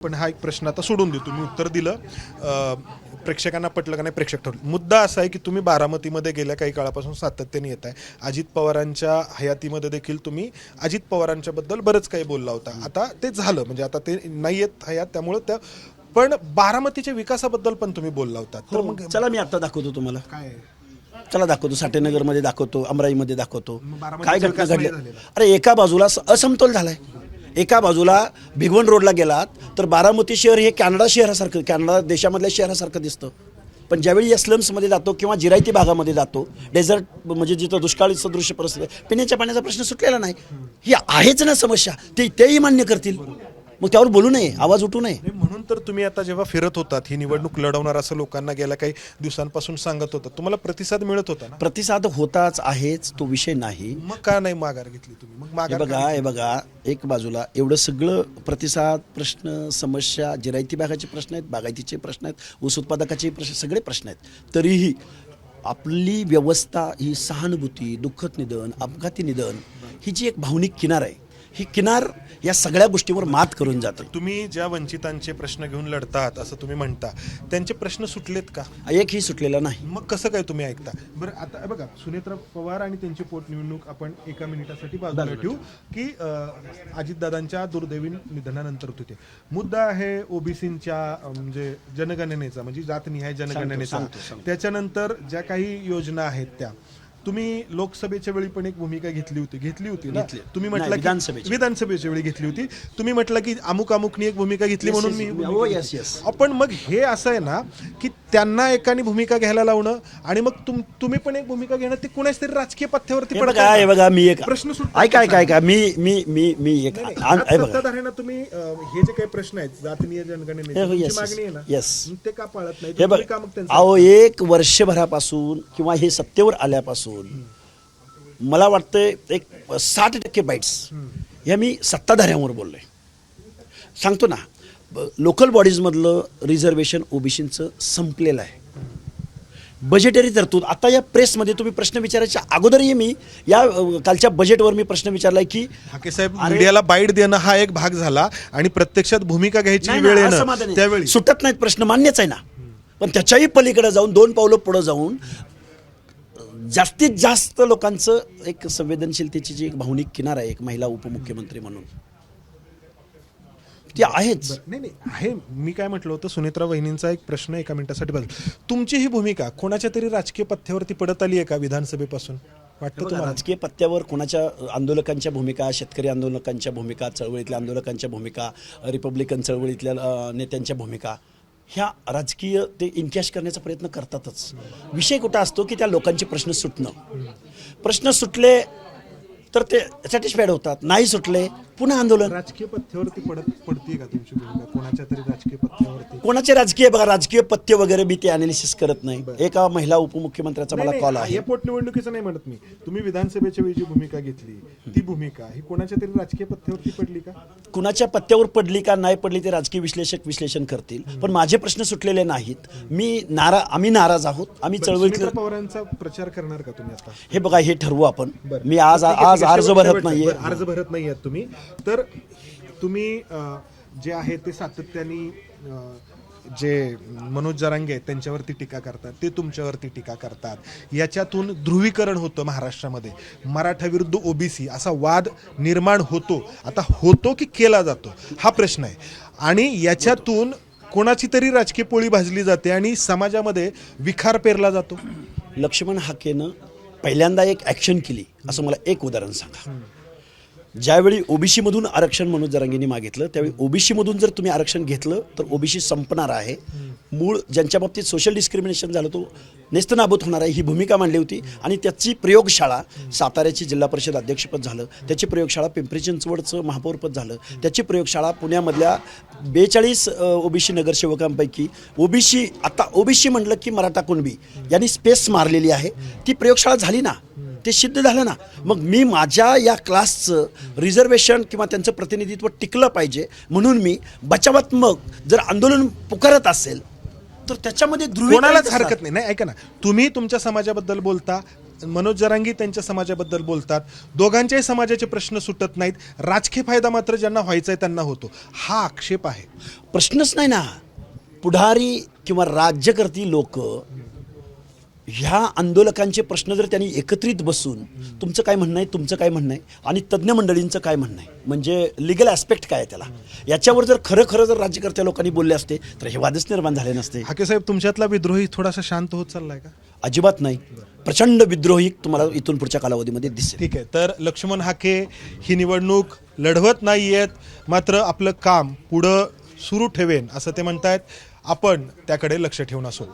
पण हा एक प्रश्न आता सोडून देतो, तुम्ही उत्तर दिलं, प्रेक्षकांना पटलं का नाही प्रेक्षक ठरवलं. मुद्दा असा आहे की तुम्ही बारामतीमध्ये गेल्या काही काळापासून सातत्याने येत आहे. अजित पवारांच्या हयातीमध्ये देखील तुम्ही अजित पवारांच्या बद्दल बरंच काही बोलला होता. आता ते झालं, म्हणजे आता ते नाही येत हयात, त्यामुळं त्या पण बारामतीच्या विकासाबद्दल पण तुम्ही बोलला होता. तर मग चला मी आता दाखवतो तुम्हाला, काय चला दाखवतो, साठेनगरमध्ये दाखवतो, अमराईमध्ये दाखवतो बारामतीचा काय घटना विकास नाही घडल्या. झालेला. अरे एका बाजूला असमतोल झालाय, एका बाजूला भिगवण रोडला गेलात तर बारामती शहर हे कॅनडा शहरासारखं, कॅनडा देशामधल्या शहरासारखं दिसतं. पण ज्यावेळी या स्लम्समध्ये जातो किंवा जिरायती भागामध्ये जातो, डेझर्ट म्हणजे जिथं दुष्काळी सदृश्य परिस्थिती, पिण्याच्या पाण्याचा प्रश्न सुटलेला नाही. ही आहेच ना समस्या, तेही मान्य करतील, मग त्यावर बोलू नये, आवाज उठू नये. म्हणून तर तुम्ही आता जेव्हा फिरत होतात, ही निवडणूक लढवणार असं लोकांना गेल्या काही दिवसांपासून सांगत होता, तुम्हाला प्रतिसाद मिळत होता ना? प्रतिसाद होताच आहेच, तो विषय नाही. मग का नाही माघार घेतली तुम्ही? मग माघार हे बघा एक बाजूला एवढं सगळं प्रतिसाद, प्रश्न, समस्या, जिरायती भागाचे प्रश्न आहेत, बागायतीचे प्रश्न आहेत, ऊस उत्पादकाचे प्रश्न, सगळे प्रश्न आहेत. तरीही आपली व्यवस्था ही सहानुभूती, दुःखद निधन, अपघाती निधन, ही जी एक भावनिक किनार आहे, ही किनार या सगळ्या गोष्टीवर मात करून जाते. तुम्ही ज्या वंचितांचे प्रश्न घेऊन लढतात असं तुम्ही म्हणता, त्यांचे प्रश्न सुटलेत का? एकही सुटलेला नाही. मग कसं काय तुम्ही ऐकता? बरं, आता बघा, सुनेत्रा पवार आणि त्यांची पोटनिवडणूक आपण एका मिनिटासाठी बाजूला ठेवू की अजितदादांच्या दुर्दैवी निधनानंतर होते. मुद्दा आहे ओबीसींच्या म्हणजे जनगणनेचा, म्हणजे जातनिहाय जनगणनेचा. त्याच्यानंतर ज्या काही योजना आहेत त्या तुम्ही लोकसभेच्या वेळी पण एक भूमिका घेतली होती ना? तुम्ही म्हटलं की विधानसभेच्या वेळी घेतली होती, तुम्ही म्हटलं की अमुक अमुकनी एक भूमिका घेतली म्हणून मी आपण. मग हे असं आहे ना की त्यांना एकाने भूमिका घ्यायला लावणं आणि मग तुम्ही पण एक भूमिका घेणं, ते कुणाच तरी राजकीय पथ्यावरती पडतं. बघा मी एक प्रश्न ऐका मी एक सत्ताधाऱ्यांना तुम्ही हे जे काही प्रश्न आहेत जातीय जनगणनेची मागणी आहे ना, ते का पाळत नाही? हे बघा, एक वर्षभरापासून किंवा हे सत्तेवर आल्यापासून मला वाटतं एक 60% बाईट्स ह्या मी सत्ताधाऱ्यांवर बोललोय. सांगतो ना, लोकल बॉडीजमधलं रिझर्वेशन ओबीसीचं संपलेलं आहे. बजेटरी तरतूद आता या प्रेसमध्ये तुम्ही प्रश्न विचारायच्या अगोदरही मी या कालच्या बजेटवर मी प्रश्न विचारलाय की हाके साहेब, मीडियाला बाईट देणं हा एक भाग झाला आणि प्रत्यक्षात भूमिका घ्यायची वेळ येणं, त्यावेळी सुटत नाहीत प्रश्न, मान्यच आहे ना. पण त्याच्याही पलीकडे जाऊन 2 पावलं पुढे जाऊन जास्तीत जास्त लोकांचं एक संवेदनशीलतेची जी एक भावनिक किनार आहे, एक महिला उपमुख्यमंत्री म्हणून ती आहेच. नाही आहे. मी काय म्हटलं होतं, सुनेत्रा वहिनींचा एक प्रश्न एका मिनिटासाठी बघ, तुमची ही भूमिका कोणाच्या तरी राजकीय पथ्यावरती पडत आली आहे का विधानसभेपासून? वाटतं तुम्हाला राजकीय पथ्यावर कोणाच्या आंदोलकांच्या भूमिका, शेतकरी आंदोलकांच्या भूमिका, चळवळीतल्या आंदोलकांच्या भूमिका, रिपब्लिकन चळवळीतल्या नेत्यांच्या भूमिका, ह्या राजकीय ते इनकॅश करण्याचा प्रयत्न करतातच. विषय कुठं असतो की त्या लोकांचे प्रश्न सुटणं. प्रश्न सुटले तर ते सॅटिस्फाईड होतात, नाही सुटले पुन्हा आंदोलन. राजकीय पथ्यावरती पडते का तुमची भूमिका कोणाच्या तरी राजकीय पथ्यावरती? कोणाचे राजकीय बघा, राजकीय पथ्य वगैरे मी ते अनालिसिस करत नाही. एका महिला उपमुख्यमंत्र्याचा मला कॉल आहे. या पोटनिवडणुकीचं नाही म्हणत मी, तुम्ही विधानसभेच्या वेळी जी भूमिका घेतली ती भूमिका ही कोणाच्या तरी राजकीय पथ्यावरती पडली का? कुणाच्या पत्त्यावर पडली का नाही पडली ते राजकीय विश्लेषक विश्लेषण करतील, पण माझे प्रश्न सुटलेले नाहीत. आम्ही नाराज आहोत. आम्ही चळवळीत पवारांचा प्रचार करणार का तुम्ही आता? हे बघा, हे ठरवू आपण. मी आज अर्ज भरत नाहीये. अर्ज भरत नाहीये तुम्ही, तर तुम्ही जे आहे ते सातत्याने जे मनोज जरांगे आहेत त्यांच्यावरती टीका करतात, ते तुमच्यावरती टीका करतात. याच्यातून ध्रुवीकरण होतं महाराष्ट्रामध्ये, मराठा विरुद्ध ओबीसी असा वाद निर्माण होतो. आता होतो की केला जातो हा प्रश्न आहे, आणि याच्यातून कोणाची तरी राजकीय पोळी भाजली जाते आणि समाजामध्ये विखार पेरला जातो. लक्ष्मण हाकेनं पहिल्यांदा एक ॲक्शन केली असं मला एक उदाहरण सांगा. ज्यावेळी ओबीसी मधून आरक्षण मनोज जरांगेंनी मागितलं, त्यावेळी ओबीसी मधून जर तुम्ही आरक्षण घेतलं तर ओबीसी संपणार आहे, मूळ ज्यांच्या बाबतीत सोशल डिस्क्रिमिनेशन झालं तो नेस्तनाबूत होणार आहे, ही भूमिका मांडली होती. आणि त्याची प्रयोगशाळा साताऱ्याची जिल्हा परिषद अध्यक्षपद झालं, त्याची प्रयोगशाळा पिंपरी चिंचवडचं महापौरपद झालं, त्याची प्रयोगशाळा पुण्यामधल्या 42 ओबीसी नगरसेवकांपैकी ओबीसी, आता ओबीसी म्हटलं की मराठा कुणबी यांनी स्पेस मारलेली आहे, ती प्रयोगशाळा झाली ना, ते सिद्ध झालं ना. मग मी माझ्या या क्लासचं रिझर्वेशन किंवा त्यांचं प्रतिनिधित्व टिकलं पाहिजे म्हणून मी बचावात्मक जर आंदोलन पुकारत असेल तर त्याच्यामध्ये कोणालाच हरकत नाही. ऐका ना, तुम्ही तुमच्या समाजाबद्दल बोलता, मनोज जरांगे त्यांच्या समाजाबद्दल बोलतात, दोघांच्याही समाजाचे प्रश्न सुटत नाहीत, राजकीय फायदा मात्र ज्यांना व्हायचा आहे त्यांना होतो, हा आक्षेप आहे. प्रश्नच नाही ना. पुढारी किंवा राज्यकर्ती लोक ह्या आंदोलकांचे प्रश्न जर त्यांनी एकत्रित बसून तुमचं काय म्हणणं आहे, तुमचं काय म्हणणं आहे आणि तज्ज्ञ मंडळींचं काय म्हणणं आहे, म्हणजे लिगल ॲस्पेक्ट काय आहे त्याला, याच्यावर जर खरं जर राज्यकर्त्या लोकांनी बोलले असते तर हे वादच निर्माण झाले नसते. हाके साहेब, तुमच्यातला विद्रोही थोडासा शांत होत चाललाय का? अजिबात नाही. प्रचंड विद्रोही तुम्हाला इथून पुढच्या कालावधीमध्ये दिसेल. ठीक आहे. तर लक्ष्मण हाके ही निवडणूक लढवत नाही आहेत, मात्र आपलं काम पुढं सुरू ठेवेन असं ते म्हणतायत. आपण त्याकडे लक्ष ठेवून असू.